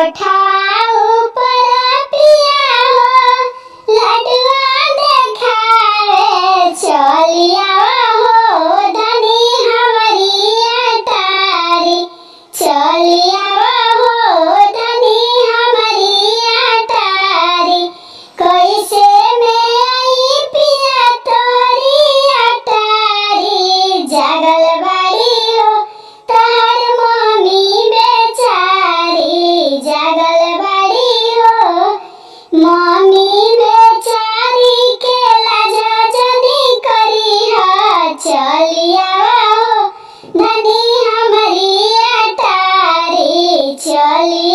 कोठा ऊपर पिया हो लडुआ देखावे चलिया हो धनी हमारी अटारी चलिया हो धनी हमारी अटारी कैसे में आई पिया तोरी अटारी जागल बाड़ी हो तार मम्मी बेचारी जागल बाड़ी हो मम्मी बेचारी के लाजा जनी करी हो चलिया हो धनी हमारी अटारी चली